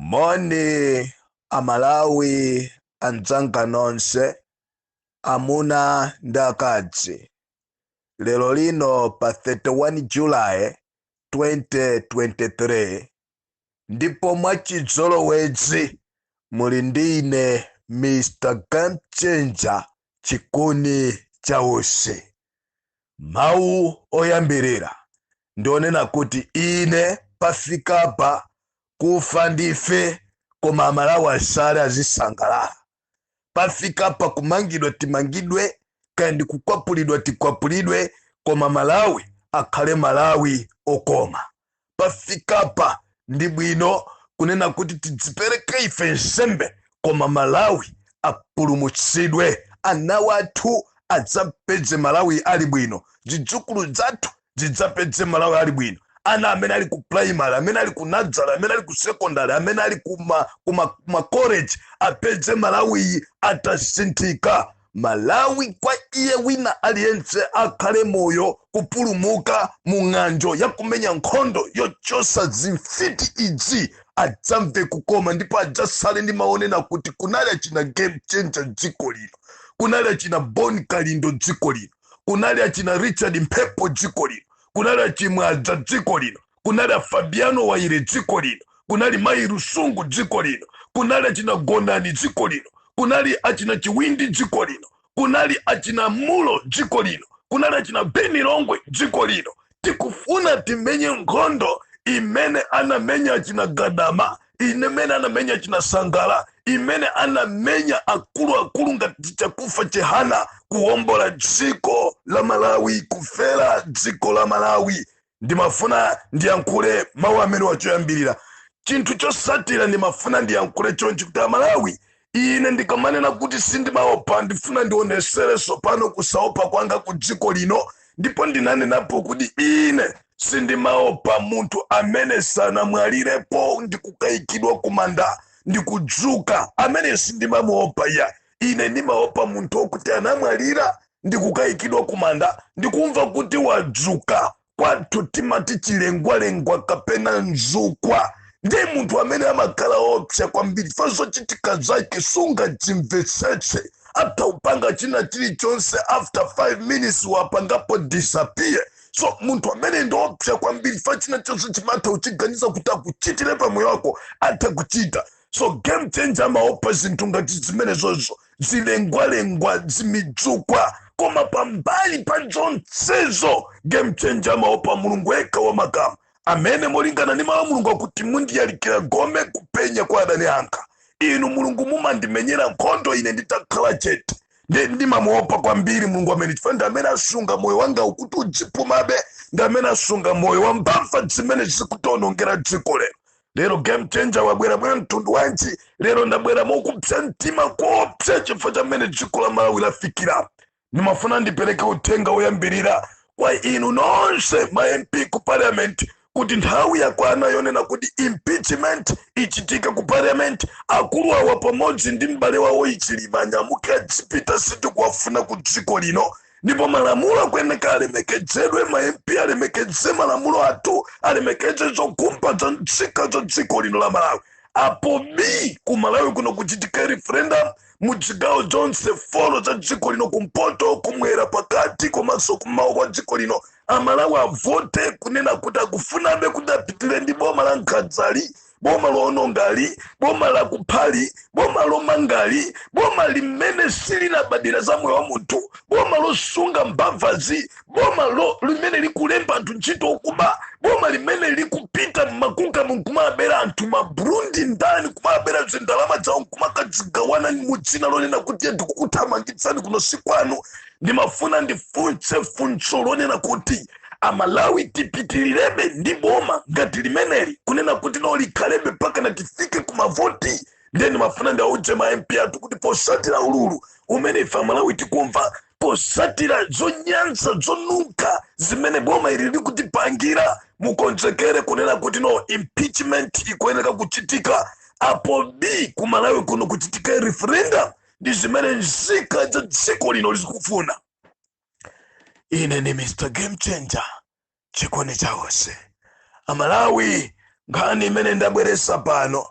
Moni amalawi anzanga nonse amuna ndakadzi lero lino pa 31 July 2023 ndipo mwachizolowezi muli ndine Mr. Game Changer chikuni chausi. Mawu oyambirira ndionena kuti ine pafikapa kufa ndife koma amalawi asale azisangalala. Pafikapa kumangidwa timangidwe kandi kukwapulidwa tikwapulidwe koma Malawi akhale Malawi okoma. Pafikapa ndi bwino kunena kuti tidzipereke ife nsembe koma Malawi apulumutsidwe. Ana wathu adzapeze Malawi ali bwino, zidzukulu zathu zidzapeze Malawi ali bwino. Ana amene ali ku primary, amene ali ku nursery, amene ali ku secondary, amene ali kuma college apeze Malawi atasinthika. Malawi kwa iye wina aliyense akhale moyo kupulumuka mu ng'anjo ya kumenya nkhondo yochosa zimfiti idzi adzamve kukoma ndipo adzasale ndi maonena kuti kunali achina Game Changer dziko lino, kunali achina Boni Kalindo dziko lino, kunali achina Richard Mphepo dziko lino, kunali achimwadza dziko lino, kunali Fabiano Waire dziko lino, kunali Mai Rusungu dziko lino, kunali achina Gondani dziko lino, kunali achina Chiwindi dziko lino, kunali achina Mulo dziko lino, kunali achina Beni Longwe dziko lino. Tikufuna timenye nkhondo imene anamenya achina Gadama, imene anamenya achina Sangala, imene anamenya akulu ngati chakufa chehana kuwombola dziko la Malawi, kufera dziko la Malawi. Ndimafuna ndiyankhule mawu amene wachoyambirira. Chinthu chosatira ndimafuna ndiyankhule chonchi kuti Malawi ine ndikamanena kuti sindimaopa, ndifuna ndionesereso pano kusaopa kwanga ku dziko lino, ndipo ndinanenapo kuti ine sindimaopa munthu amene sanamwalirepo ndikukayikidwa kumanda ndikudzuka, amene sindimamuopa ya. Ine ndimaopa munthu okuti anamwalira ndikukayikidwa kumanda ndikumva kuti wadzuka. Kwathu timati chilengwalengwa kapena nzukwa. Ndi munthu amene amakhala opsa kwambiri fazochitika zake sunga dzimvetsetse. After upanga china chilichonse after 5 minutes wapangapo disappear. So munthu amene ndi opsa kwambiri fa china chonse chimata uchiganiza kuti akuchitire pamoyo wako atakuchita. So Game Changer amaopa zinthu ngati zimene zozo zilengwalengwa zimidzukwa, koma pambali pa zonsezo Game Changer amaopa Mulungu eka wa makamu amene molingana ndi mawu Mulungu akuti mundiyalikira gome kupenya kwa adani anga. Inu Mulungu mumandimenyera nkhondo ine nditakhala chete. Ndimamuopa kwambiri Mulungu amene chifukwa amene asunga moyo wanga ukuti udzipumabe, ndi amene asunga moyo wa mbava zimene zikutonongera dziko lero. Lero Game Changer wabwera mtundu wanji. Lero ndabwera mokupsa mtima kuopsa chifukwa chamene dziko la Malawi lafikira. Ndimafuna ndipereke uthenga woyambirira kwa inu nonse ma MP ku parliament kuti nthawi yakwana yonena kuti impeachment ichitika ku parliament. Akulu awa pamodzi ndi m'bale wawo Ichilima anyamuke adzipita situ kuwafuna ku dziko lino, ndipo malamulo akuyeneka alemekedzedwe. Ma MP alemekedze malamulo athu, alemekedze zokumba za ntsika za dziko lino la Malawi. Apo bi ku Malawi kuno kuchitika referendum muchigawo zonse 4 za dziko lino, kumpoto, kumwera, pakati komanso kumawa kwa dziko lino. Amalawi avote kunena kuti akufunabe kuti apitire ndi boma la Nkadzali, boma loonongali, boma la kuphali, boma lomangali, boma limene silinabadira za moyo wa munthu, boma losunga mbavazi, boma limene likulemba anthu ntchito okuba, boma limene likupita mmakunga kumabera anthu maburundi ndani, kumabera zindalama zawo kumakadzigawana mudzina lonena kuti ndikukuthamangitsani kuno sikwanu. Ndimafuna ndifunse funso lonena kuti Amalawi tipitilirebe ndi boma ngati limeneli kunena kuti no likhalebe paka na tifike kumavoti. Ndeni mafuna ndiauze ma MP athu kuti posatira ululu umene ife Amalawi tikumva, posatira zonyansa zonuka zimene boma ili likutipangira, mukonzekere kunena kuti no impeachment ikuyeneka kuchitika. Apo bi ku Malawi kuno kuchitika referendum ndi zimene nzika za dziko lino lizikufuna. Ine ni Mr. Game Changer chikoni chawose. Amalawi nkhani imene ndabweresa pano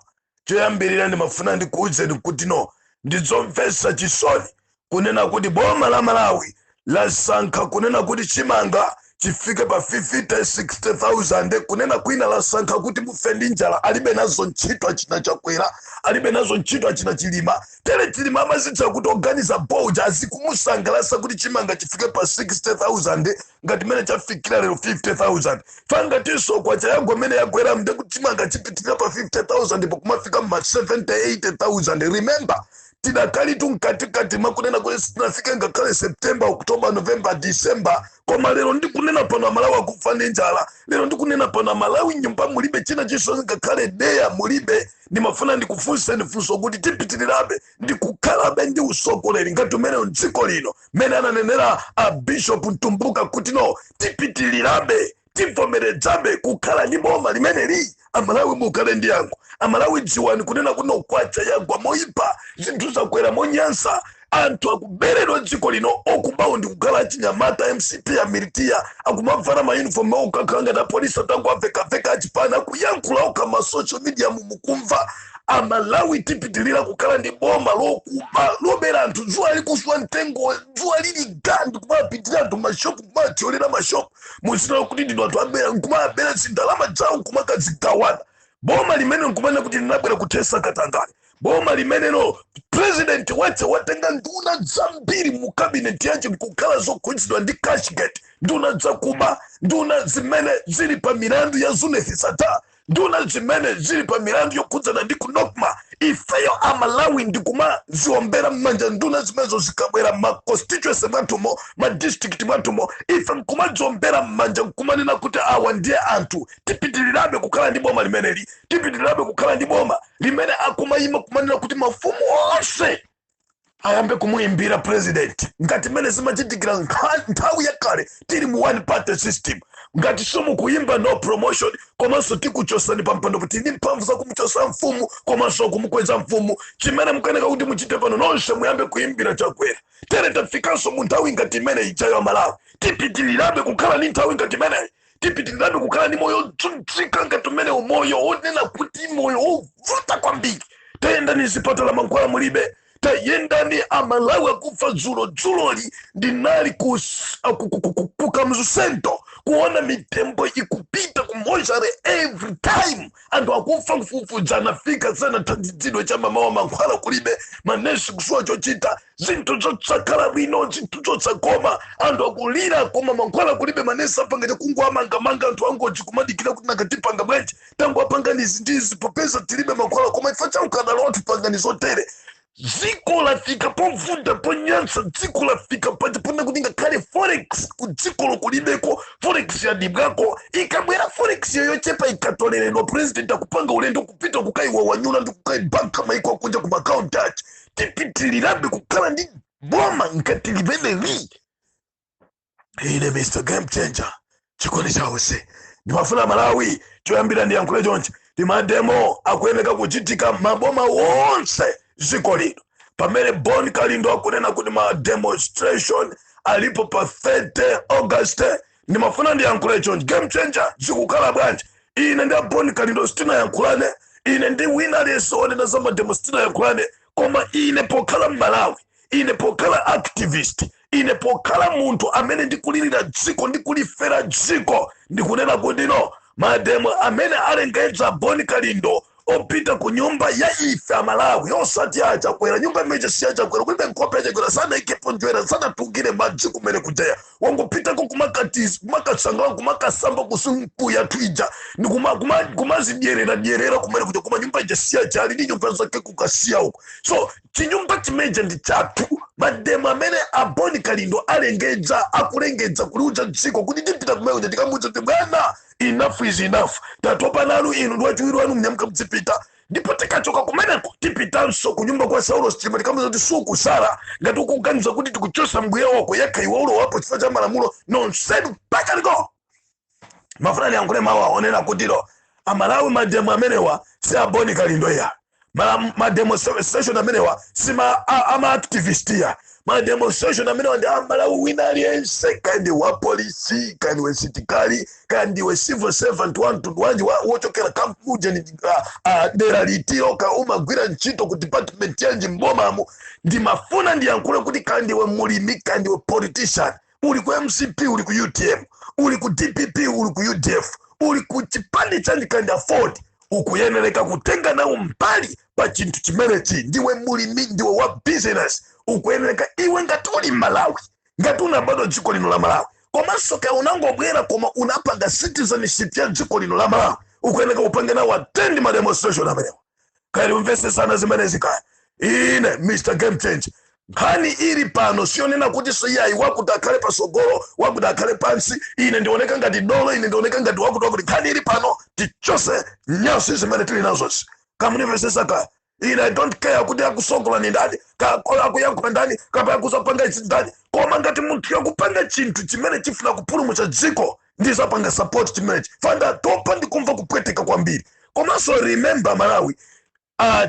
choyambirira ndimafuna ndikuwuzeni kuti no ndidzomvetsa chisoni kunena kuti boma la Malawi lasankha kunena kuti chimanga chifike pa 50-60,000 kunena kwina lasankha kuti mufe ndi njala alibe nazo ntchito achina chakwera alibe nazo ntchito achina chilima tere chilima amazitsa kuti organiza boja azikumusangalasa kuti chimanga chifike pa 60,000 ngati mene chafikira lero 50,000 fangatinso kwa chayagwa mene yagwera mde kuti chimanga chipitirira pa 50,000 pokumafika ma 70-80,000 remember tidakali tunkatikati makunena kuti sinafike ngakhale September, October, November, December koma lero ndikunena pano Malawi akufa ndi njala lero ndikunena pano Malawi nyumba mulibe china chisonse ngakhale deya mulibe ndimafuna ndikufunseni funso kuti tipitirirabe ndikukhalabe ndi usogoleri ngati umene mdziko lino mene ananenera a Bishop Ntumbuka kuti no tipitirirabe tivomeredzabe kukhala ndi boma limene li Amalawi mukhale ndi yankho Amalawi dziwani kunena kuno kwacha yagwa moyipa zinthu zakwera monyansa anthu akuberedwa dziko lino okubawo ndi kukhala chinyamata MCP ya militiya akumavana ma uniform okakanga na polisi tangu avekaveka achipana kuyankhula oka ma social media mukumva Amalawi tipitirira kukhala ndi boma lokuba lobera anthu zuwa likuswa mtengo zuwa lili gandi kumapitirira anthu mashopu kumatiolera mashopu musina kuti ndino anthu abera kumabera zindalama zawo kumakazigawana boma limene nkumana kuti linabwera kuthesa katangale boma limene no president wetse watenga nduna zambiri mu cabinet yache kukhala zokhudzidwa ndi cashgate nduna zakuba nduna zimene zili pa milandu ya zunefisata nduna zimene zili pa milandu yokhudzana ndi kunokma ifeyo Amalawi ndikuma ziombera mmanja nduna zimezo zikabwera ma constituency mwatumo ma district mwatumo ife mkuma ziombera mmanja nkumanena kuti awa ndiye anthu tipitirirabe kukhala ndi boma limeneli tipitirirabe kukhala ndi boma limene akumayima kumanena kuti mafumu onse ayambe kumuimbira president ngati mene zimachitikira nthawi yakale tili mu one party system ngati somu kuimba no promotion komanso tikuchosani pampando kuti ndi mphamvu za kumuchosa mfumu komanso kumukweza mfumu chimene mukaneka kuti muchite pano nonse muyambe kuimbira chakwera tere tafikanso mu nthawi ngati imene ichayo Malawi tipitirirabe kukhala ni nthawi ngati imene tipitirirabe kukhala ni moyo dzunzika ngati umene umoyo onena kuti moyo ovuta kwambiri tayenda ni zipatala mankhwala mulibe tayenda ni Amalawi akufa dzuloli ndinali kukamzusento kuona mitembo ikupita kumoshare every time anthu akufa kufufudzana fika sana thandizidwe cha mama wa mankhwala kulibe manesi kusuwa chochita zinthu zotsakhala bwino zinthu zotsakoma anthu akulira koma mankhwala kulibe manesi apanga chakungu amangamanga anthu angoji kumadikira kuti nakatipanga bwenji tangu apanganizi ndizi popeza tilibe mankhwala koma ifa chaukadala watu panganizo tere dziko lafika povuta ponyansa dziko lafika pachipona kuti ngakhale forex ku dziko lokulibeko forex yadibwako ikabwera forex yoyochepa ikatoleredwa president akupanga ulendo kupita kukaiwa wanyula ndi kukaibanka maiko akunja ku account achi tipitirirabe kukhala ndi boma ngati limeneli ine Mr. Game Changer chikondi chawose ndimafuna Malawi choyambira ndiyankhule chonchi timademo akuyeneka kuchitika maboma wonse dziko lino pamene Boni Kalindo akunena kuti ma demonstration alipo pa 30 August ndimafuna ndiyankhule chonchi Game Changer zikukhala bwanji ine ndi Boni Kalindo sitina yankhulane ine ndi wina leso onena za ma demonstration yankhulane koma ine pokhala Malawi ine pokhala activist ine pokhala munthu amene ndikulirira dziko ndikulifera dziko ndikunena kuti no mademo amene alengeza Boni Kalindo opita ku nyumba ya ife Amalawi osati achakwera nyumba imeje si achakwera kulibe nkope achakwera sana ikiponjwera sana tungire madzi kumene kujaya wangopita ko kumakatizi kumakasangala kumakasamba kusunku ya twija ni kumazidierera kumene kuja kuma nyumba ije si achali ndi nyumba zake kukasia huko so chinyumba chimeje ndi chatu mademo amene a Boni Kalindo alengeza akulengeza kuliuja dziko kuti tipita kumene kuja tikamuza kuti bwana enough is enough tatopa nanu inu ndwachiwiri wanu mnyamuka mdzipita ndipo tikachoka kumeneko tipitanso kunyumba kwa Saulo Stima tikamuza kuti suku sara ngati ukuganiza kuti tikuchosa mbuye wako yakha iwaulo wapo chifukwa cha malamulo nonsedu mpaka liko mafuna liyankhule mawu aonera kutiro Amalawi mademo amenewa si a Boni Kalindo ya ma demonstration amenewa si ama activist ya ma demonstration amene wandi Malawi wina aliyense kandi wa polisi kandi we sitikali kandi we civil servant wanji wochokera kampuja ni dera litiro ka umagwira ntchito ku department yanji mbomamo ndimafuna ndiyankhule kuti kandi we mulimi kandi we politician uli ku MCP uli ku UTM uli ku DPP uli ku UDF uli ku chipande chanji kandi afford ukuyeneleka kutenga nawo mbali pa chinthu chimenechi ndiwe mulimi ndiwe wa business ukuyeneleka iwe ngati uli Malawi ngati unabadwa dziko lino la Malawi komanso ka unangobwera koma unapanga citizenship ya dziko lino la Malawi ukuyeneleka upange nawo attend ma demonstration amenewa kali umvese sana zimenezi kaya ine Mr. Game Changer nkhani ili pano sionena kuti soyayi wakuti akhale pasogolo wakuti akhale pansi ine ndioneka ngati dolo ine ndioneka ngati wakuti nkhani ili pano tichose nyasi zimene tili nazozi kamunimvesesa kaya ine I don't care kuti akusogola ni ndani akuyankula ndani kapa yakusapanga ichi ndani koma ngati munthu yakupanga chinthu chimene chifuna kupulumutsa dziko ndizapanga support chimenechi fanda topa ndikumva kupweteka kwambiri komanso remember Malawi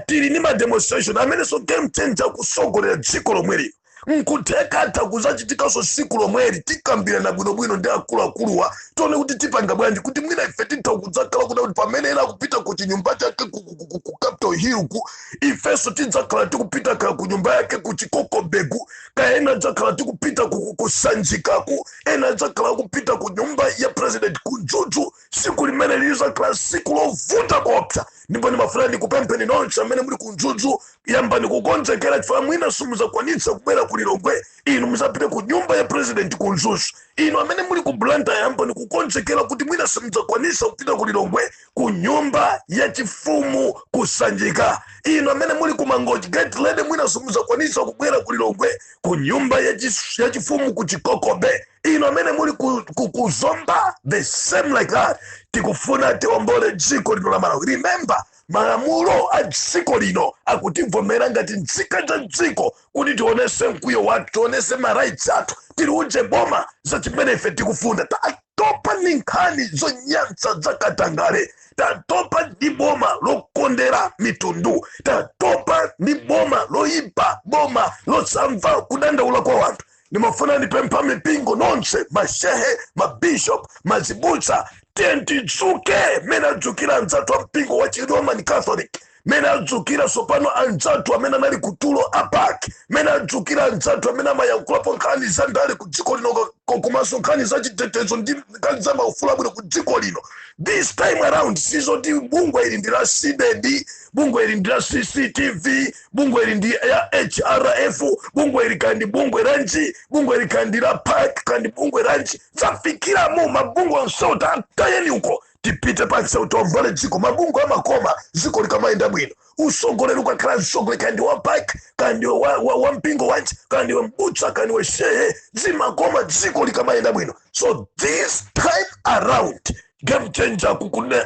tili ni ma demonstration amene so Game Changer kusogolera dziko lomweli nkutheka atha kuzachitika siku lomweli tikambira na bwinobwino ndi akuluakuluwa tione kuti tipanga bwanji kuti mwina ife titha kudzakhala kuti pamene ena kupita ku chinyumba chake ku Capitol Hill ku ifeso tidzakhala tikupita ku nyumba yake ku Chikokobegu ka ena dzakhala tikupita ku Sanjikaku ena dzakhala kupita ku nyumba ya President Kunjuju siku limene lizakhala siku lovuta kopsa ndipo ni mafulani kupempeni nonse amene muli kunjuju yambani kukonzekera chifukwa mwina simuzakwanitsa kubwera ku Lilongwe inu muzapite ku nyumba ya President Kunjuju inu amene muli ku Blantyre yambani kukonzekera kuti mwina simuzakwanitsa kupita ku Lilongwe ku nyumba ya chifumu kusanjika inu amene muli ku Mangochi Gate Lady mwina simuzakwanitsa kubwera ku Lilongwe ku nyumba ya chifumu ku Chikokobe inu amene muli ku Zomba the same like that tikufuna tiwombole dziko lino la Malawi remember malamulo a dziko lino akutivomera ngati nzika za dziko kuti tionese mkwiyo wathu tionese ma rights athu tiliuje boma za chimene ife tikufuna tatopa ni nkhani zonyansa zakatangale tatopa ni boma lokondera mitundu tatopa ni boma loipa boma losamva kudandaula kwa wanthu nimafuna nipempha mipingo nonse mashehe mabishop mazibusa tentidzuke mene adzukira anzathu ampingo wa Roman Catholic mene adzukira sopano anzathu amene anali kutulo apaki mene adzukira anzathu amene amayankhulapo nkhani za ndale ku dziko lino komanso nkhani za chitetezo ndi nkhani za maufulu abwino ku dziko lino this time around sizoti bungwe ili ndi la CBD bungwe ili ndi la CCTV bungwe ili ndi ya HRF bungwe ili kandi bungwe ranji bungwe ili kandi la park kandi bungwe ranji zafikira mu mabungwe onsota atayeni uko tipite pansi utombole dziko mabungwe amakoma dziko likamaenda bwino usogolera ukakhala msogole kandi wa park kandi wa mpingo wanji kandi wa mbucha kandi wa shehe zimakoma dziko likamaenda bwino so this time around Game Changer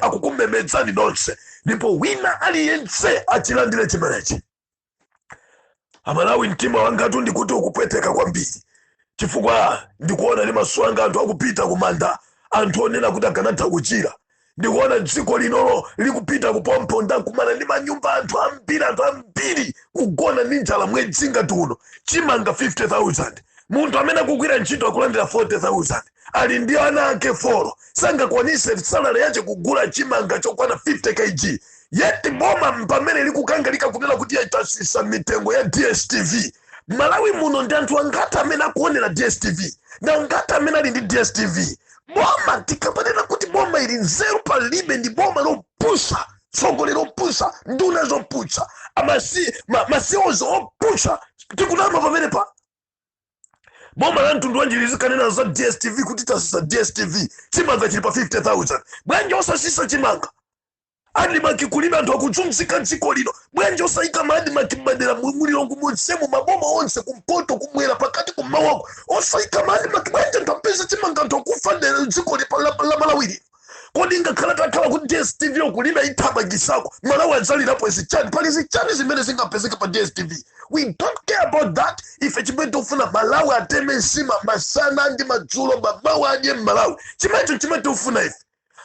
akukumemedzani nonse ndipo wina aliyense achilandire chimenechi Amalawi mtima wangatu ndikuti ukupweteka kwambiri chifukwa ndikuona ni maso anga anthu akupita kumanda anthu onena kuti akanatha kuchira ndikuona dziko linolo likupita kupompo ndakumana ndi manyumba anthu ambiri kugona ndi njala mwezi ngati uno chimanga 50,000 munthu amene akugwira ntchito akulandira 40,000 ali ndi ana ake 4 sangakwanise salary yache kugula chimanga chokwana 50 kg yeti boma pamene likukangalika kunena kuti yatasisa mitengo ya DSTV Malawi muno ndi anthu angati amene akuonera DSTV na ngati amene ali ndi DSTV boma tikapanena kuti boma ili nzeru palibe ndi boma lopusha tsogolo lopusha nduna zopusha masiozo opusha tikunama pamene pa boma la mtundu wanjirizi kanena za DSTV kuti tasisa DSTV chimanga chili pa 50,000 bwanji osasisa chimanga adi makikulima anthu akuchumsika dziko lino bwanji osayika maadi makibadera mulilongo munsemu maboma onse kumpoto kumwera pakati kumawako osayika maadi makibadera anthu apeza chimanga anthu akufandera dziko la Malawi kodi ngakhala takhala kuti DSTV okulima ithabagisako Malawi adzalirapo izichani pali zichani zimene zingapezeka pa DSTV we don't care about that ife chimene tofuna Malawi ateme nsima masana ndi madzulo mabawa adye Malawi chimene tofuna ife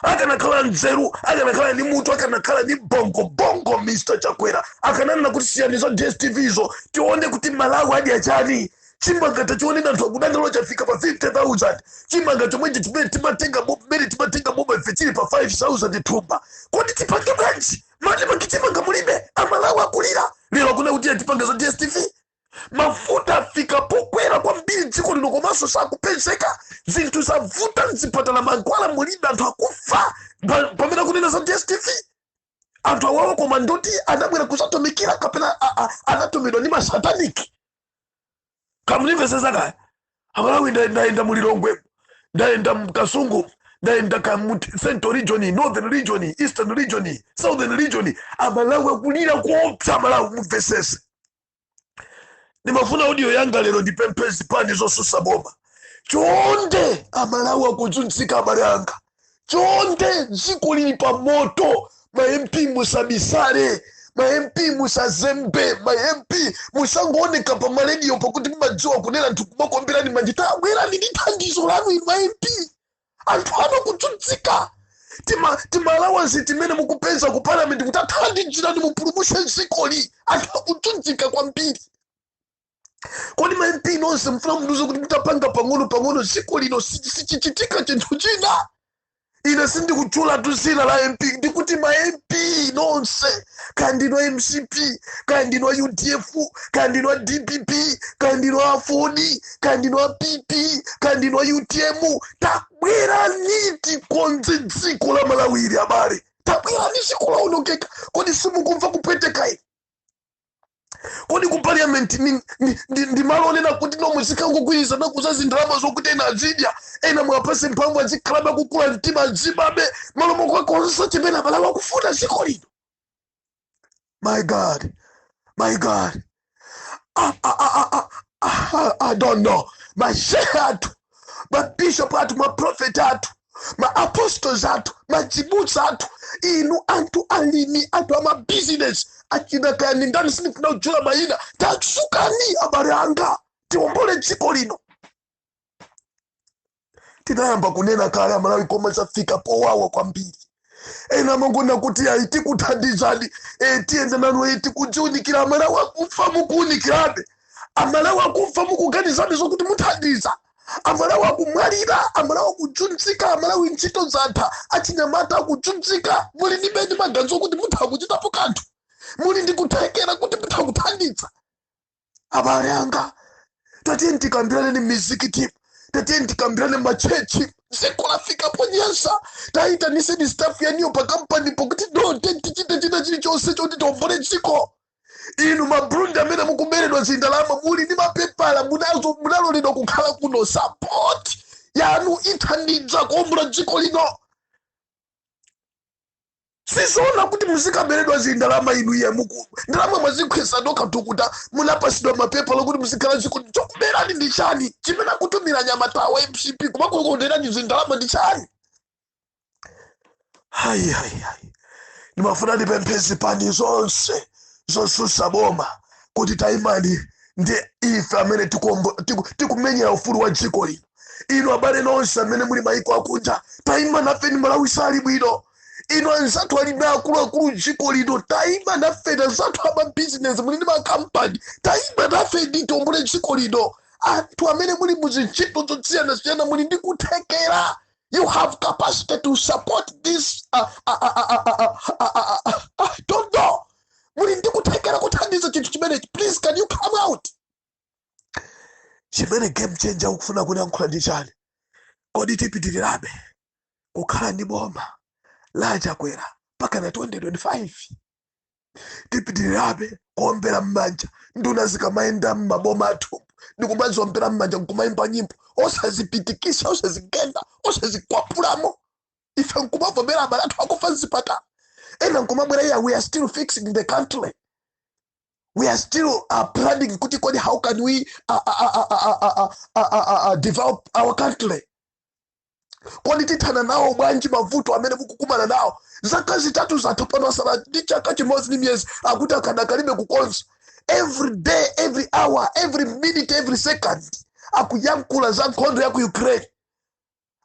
akanakhala nzeru akanakhala ni mutu akanakhala ni bongo Mr. Chakwera akanana kuti siyanizo DSTV izo tione kuti Malawi adi achani chimanga tachione anthu akudanga lochafika pa 50,000 chimanga chomwechi chimene timatenga boba ife chili pa 5,000 thumba kodi tipange bwanji mati chimanga mulibe amalawi akulira lero kuna kuti tipanga za DSTV mafuta afika pokwera kwambiri dziko lino komanso sakupezeka zinthu zavuta mzipatala mankhwala mulibe anthu akufa pamene kunena za DSTV anthu awawa koma ndoti adabwera kusatumikira kapena anatumidwa ndi masataniki kamunimvesesa kaya amalawi ndaenda mulilongwe ndaenda mkasungu ndaenda central region northern region eastern region southern region amalawi akulira kuopsa amalawi mumvesese nimafuna audio yanga lero ndipempezi pani zosusa boma chonde amalawi akuzunzika abale anga chonde dziko lili pa moto ma MP musabisare ma MP musazembe ma MP musangooneka pa maradio pakuti mumadziwa kunena anthu kumakombera ni manjita abwerani ndi thandizo lanu inu ma MP anthu anokuzunzika timalawansi timene mukupeza ku parliament kuti athandizirani mupulumutse dzikoli anthu akuzunzika kwambiri kodi ma MP nonse mfuna mnduze kuti mutapanga pang'ono dziko lino sichichitika chinthu china ine sindikuchula tusina la MP ndikuti ma MP nonse kandino MCP kandino UDF kandino DPP kandino afoni kandino PP kandino UTM tabwera niti konze dziko la Malawi abale tabwera ni dziko la unokeka kodi simukumva kupeteka ine kodi ku parliament ndi malonena kuti no muzika kugwiriza na kuzazi ndalama zokuti ena azidya ena mwapase mphamvu azikhalaba kukula mtima azibabe malomo kwakonsa chimene abalawa akufuna dziko lino my god I don't know my sheikh atu my bishop atu my prophet atu my apostles atu my chibuts atu inu antu alimi atu ama business achina kani ndani sinifuna ujula maina taksukani abale anga tiwombole dziko lino tinayamba kunena kale amalawi koma zafika powawa kwambiri ena mangona kuti aiti kuthandizani tienda nanu eti kujiunikira amalawi akufa mukuunikirabe amalawi akufa mukuganizani zokuti muthandiza amalawi akumwalira amalawi akujunzika amalawi ntchito zatha achinyamata akujunzika muli ndi bedi maganizo kuti mutha kuchitapo kanthu muli ndi kuthekera kuti mutha kuthandiza abale anga tatiye tikambirane ni music team tatiye tikambirane machechi dziko lafika po Nyasa taitanise ni staff yaniyo pa kampani pokuti tichite china chilichonse choti tombole dziko inu mabrundi amene mukuberedwa zindalama muli ndi mapepala munalolidwa kukhala kuno support yanu ithandiza kuombula dziko lino sizoona kuti muzikaberedwa zindalama inu iye ndalama mwazikhwesa doka tukuta munapasidwa mapepa lokuti muzikhala dziko chokuberani ndi chani chimene akutumira nyamatawa MCP kumakukonderani zindalama ndi chani hayi nimafuna ndipemphezi pani zonse zosusa boma kuti taimani ndi ife amene tikumenyera ufulu wa dziko lino inu abale nonse amene muli maiko akunja taima nafe ni Malawi sali bwino inu anzathu alibe akuluakulu dziko lino taima nafe anzathu ama business muli ndi makampani taima nafe ndi tombole dziko lino anthu amene muli muzintchito zosiyana muli ndi kuthekera you have capacity to support this don't know muli ndi kuthekera kuthandiza chinthu chimenechi please can you come out chimene game changer ukufuna kuyankhula ndi chani kodi tipitirirabe kukhala ndi boma laja kwera mpaka na 2025 tipitirirabe kuombera mmanja nduna zikamaenda mmaboma athu ndikumazombera mmanja nkumayimba nyimbo osazipitikisa osazigenda osazikwapulamo ife nkumavomera abale athu akufa mzipata ena nkumabwera here we are still fixing the country we are still planning kuti kodi how can we develop our country kodi tithana nawo bwanji mavuto amene mukukumana nawo zaka zitatu zatopano sala ndi chaka chimodzi ndi miyezi akuti akadakalibe kukonza every day every hour every minute every second akuyankhula za nkhondo ya ku Ukraine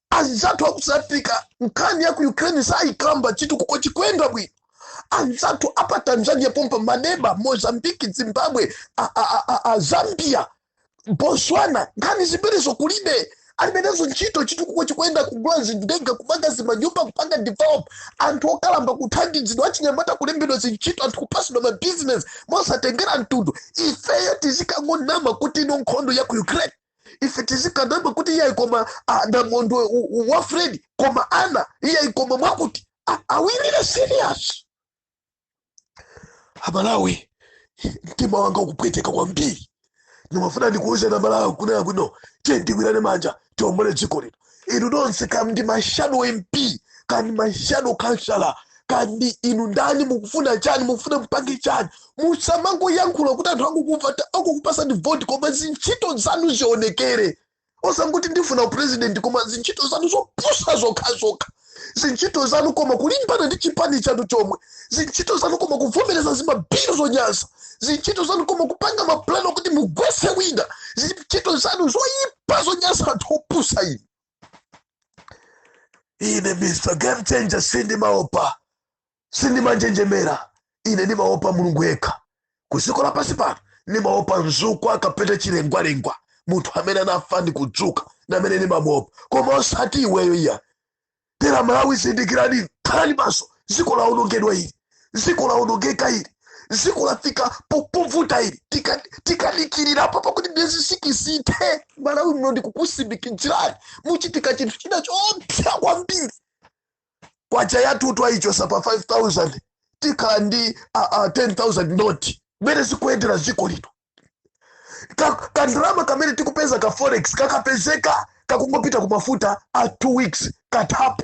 anzathu akusafika nkhani ya ku Ukraine saikamba chitu kuko chikwenda bwino anzathu apa Tanzania pompa maneba Mozambique Zimbabwe Zambia Botswana ngani zimenezo kulibe alimenezo ntchito chitukuko chikuenda kugula zindenga kumanga zimanyumba kupanga develop anthu okalamba kuthandizidwa achinyamata kulembedwa zintchito anthu kupasidwa mabusiness mosatengera mtundu. Ifeyo tizikangonama kuti ino nkhondo ya ku Ukraine, ife tizikanama kuti iye ikoma namondo wa Fred koma ana iye ikoma mwakuti awirire serious. Amalawi mtima wanga ukupweteka kwambiri. Nimafuna ndikuuze na Malawi kunena kuno tendigwirane manja tiombole dziko lino. Inu nonse kandi mashadow MP kandi mashadow councillor kandi inu ndani mukufuna chani mukufuna mpange chani musamango yankhula kuti anthu akukupasa ndi vote koma zintchito zanu zionekere. Osanguti ndifuna upresident koma zintchito zanu zopusa zokha zintchito zanu koma kulimbana ndi chipani chanu chomwe, zintchito zanu koma kuvomereza zimabiro zonyasa, zintchito zanu koma kupanga maplano kuti mugwese wina, zintchito zanu zoyipa zonyasa anthu opusa ine. Ine Mr. Game Changer sindimaopa, sindimanjenjemera, ine ndimaopa Mulungu yekha. Kusiko lapasi pano ndimaopa mzukwa akapeta chilengwalengwa, munthu amene anafa ndi kudzuka namene ndimamuopa. Koma osati iweyo iya. Tera Malawi zindikirani khalani maso, ziko laonongedwa ili, ziko laonongeka ili, ziko lafika povuta ili, tikadikirira papa kuti miezi 6 ite. Malawi muno ndikukusimikizirani muchitika chinthu china choopsa kwambiri. Kwacha yathu ayichosa pa 5,000 tikhala ndi 10,000 noti mmene zikuendera ziko lino. Kandalama kamene tikupeza ka forex kakapezeka kakungopita kumafuta 2 weeks kathapo.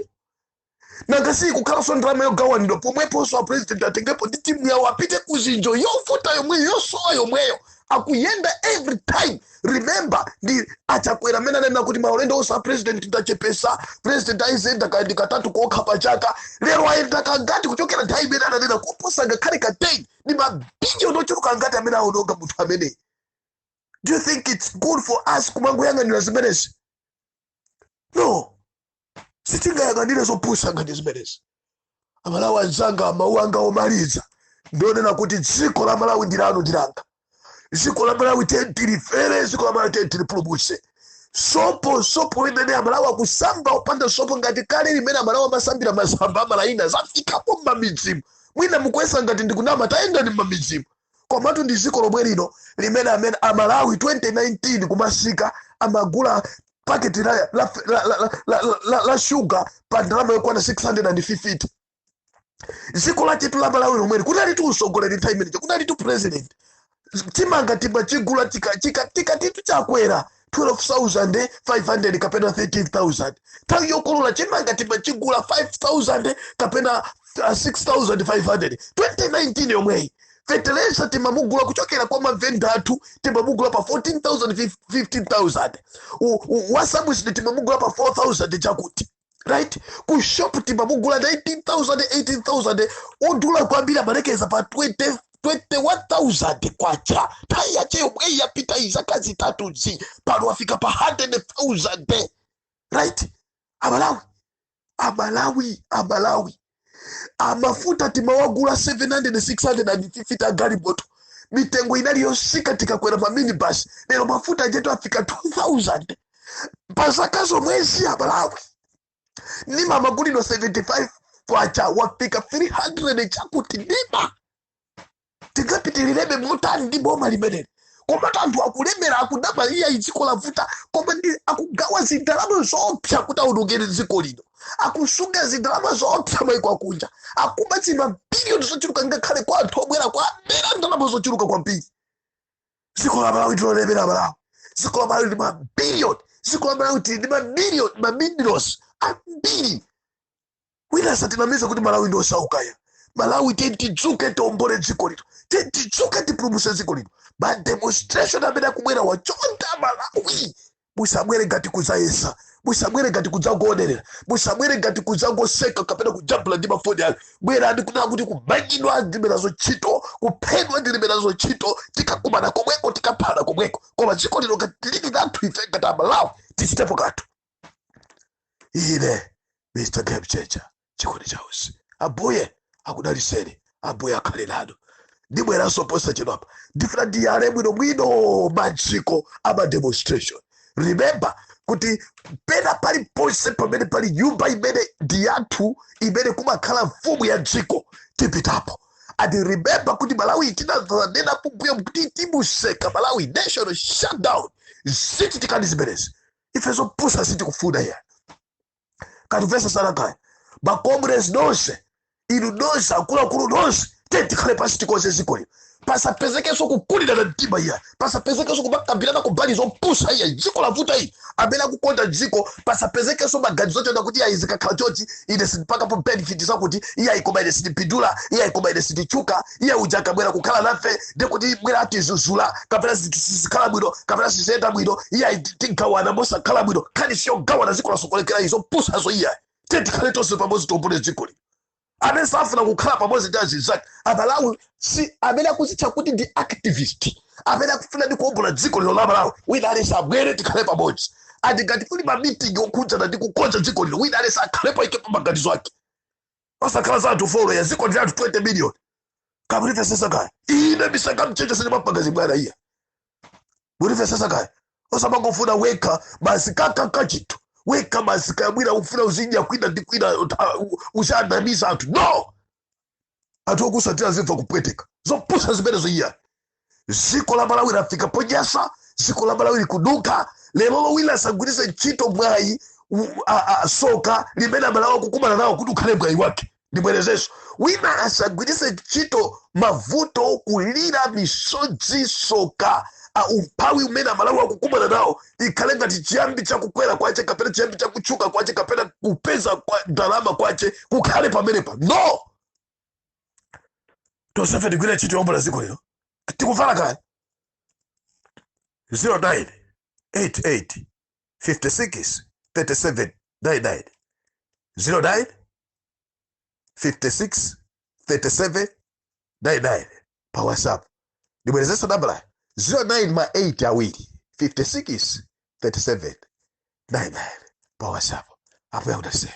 Nangasi kukhalanso ndalama yogawanidwa pomweponso a president atengepo ndi timu yawo apite kuzinjo yofuta yomweyo yosowa yomweyo akuyenda every time. Remember ndi achakwera amene anena kuti maulendo onse a president ndachepesa, president aizenda kandi katatu kokha pachaka, lero ayenda kangati kuchokera nthawi imene ananena kuposa ngakhale ka 10 ndi mabiliyoni ochuluka ngati amene aononga munthu amene. Do you think it's good for us kumangoyang'anira zimenezi? No. Sitingayang'anire zopusa ngati zimenezi. Amalawi anzanga mawu anga omaliza ndionena kuti dziko la Malawi ndilanu ndilanga. Dziko la Malawi tentilifere, dziko la Malawi tentilipulumutse. Sopo imene Amalawi akusamba opanda sopo ngati kale limene Amalawi amasambira masamba amalaina zafikapo m'mamidzimu. Mwina mukwesa ngati ndikunama tayenda ni m'mamidzimu. Komatu ndi dziko lomwe lino limene amene Amalawi 2019 kumasika amagula packet la sugar pa ndalama yokwana 650. Dziko la chetu la Malawi lomwe kunali tu usogoleri nthawi imeneyo, kunali tu president. Timanga timachigula titu chakwera 12,500 kapena 13,000. Nthawi yokolola chimanga timachigula 5,000 kapena 6,500. 2019 yomweyi. Fertilizer timamugula kuchokera kwa mavenda athu timamugula pa 14,000 15,000. Wasabusidi timamugula pa 4,000 chakuti. Right? Ku shop timamugula 19,000 18,000. Odula kwambiri amalekeza pa 21,000 kwacha. Taya che yomwe yapita izaka zitatu zi pano wafika pa 100,000. Right? Amalawi. Amafuta timawagula 700 650 gari moto. Mitengo inali yosika tikakwera ma minibus. Lero mafuta jetu afika 2,000. Pasakazo mwezi Amalawi. Nima magulino 75 kwacha wafika 300 chakuti nima. Tingapitilirebe motani ndi boma limeneli. Koma anthu akulemera akudaba iya idziko lavuta koma ndi akugawa zindalama zopsa kuti aonongere dziko lino. Akusunga zindalama zopsa maiko akunja. Akubatsi mabiliyoni zochuluka ngakhale kwa anthu obwera kwa amera ndalama zochuluka kwambiri. Dziko la Malawi tilolemera Malawi. Dziko la Malawi ndi mabiliyoni. Dziko la Malawi ndi mamiliyoni ambiri. Wina satinamiza kuti Malawi ndi osaukaya. Malawi tidzuke tombole dziko lino. Tidzuke tipulumutse dziko lino. Ma demonstration amene akubwera wachonda Malawi. Musabwere ngati kuzayesa. Musabwere ngati kudzakuonerera. Musabwere ngati kudzangoseka kapena kujambula ndi mafoni ake. Bwera andi kunena kuti kumangidwa ndilibe nazo ntchito, kuphedwa ndilibe nazo ntchito, tikakumana komweko tikaphana komweko. Koma dziko lino ngati lili lathu ife ngati Amalawi tichitepo kanthu. Ine Mr. Game Changer chikondi chausi. Abuye akudaliseni, abuye akhale nanu. ndibwera soposa chinopa ndifuna ndiyale bwino madziko ama demonstration. Remember kuti pena pali ponse pamene pali nyumba imene ndi yathu imene kumakhala mfumu ya dziko tipitapo. And remember kuti Malawi tinanena kumbuyo kuti timuseka Malawi national shutdown ziti tikaniziberezi ifezo pusa siti kufuna ya katuvesa sana kaya bakomres nonse inu nonse akuluakulu nonse tikhale pasi tikoze zikoli pasapezekenso kukulira na mtima iya pasapezekenso kumakambirana kubali zopusa iya dziko lavuta iyi amene akukonda dziko pasapezekenso maganizo ochona kuti iya zikakhala chochi ine sindipakapo benefit zakuti iya ikoma ine sindipindula iya ikoma ine sindichuka iya uja akabwera kukhala nafe ndekuti bwera atizuzula kapena sizikhala bwino kapena siziyenda bwino iya tigawana mosakhala bwino khani siyogawana dziko lasokolekera izo pusazo iya tikhale tonse pamodzi tombone dziko li amene safuna kukhala pamodzi ndi azizake Malawi si amene akuzitcha kuti ndi activist amene akufuna ndi kuombola dziko lino la Malawi wina aliyense abwere tikhale pamodzi andi ngati kuli mamitingi okhudzana ndi kukonza dziko lino wina aliyense akhalepo ike pa maganizo ake osakhala za anthu folo ya dziko ndi anthu 20 million kamulipesesa kaya ine misaka mchenja sine mapagazi bwana iya mulipesesa kaya osamangofuna weka basi kakakachito weka masika mwina ufuna uzinja kwina ndi kwina ushandamisa anthu no anthu okusatira zimva kupweteka zopusa zimenezo iya dziko la Malawi lafika ponyasa dziko la Malawi likuduka lero wina asagwiritse ntchito mwayi soka limene Malawi akukumana nawo kuti ukhale mwayi wake ndibwerezenso wina asagwiritse ntchito mavuto kulira misodzi soka umphawi umene Malawi akukumana nawo ikhale ngati chiyambi chakukwera kwache kapena chiyambi chakuchuka kwache kapena kupeza kwa ndalama kwache kukhale pamenepa no tosefe ndigwira ntchito yombola dziko lino tikuvala kale 09 88 56 37 99 09 56 37 99 pa WhatsApp ndibwerezenso nambala 09 ma 8 awiri 56 37 99 pa WhatsApp apo yakutaseni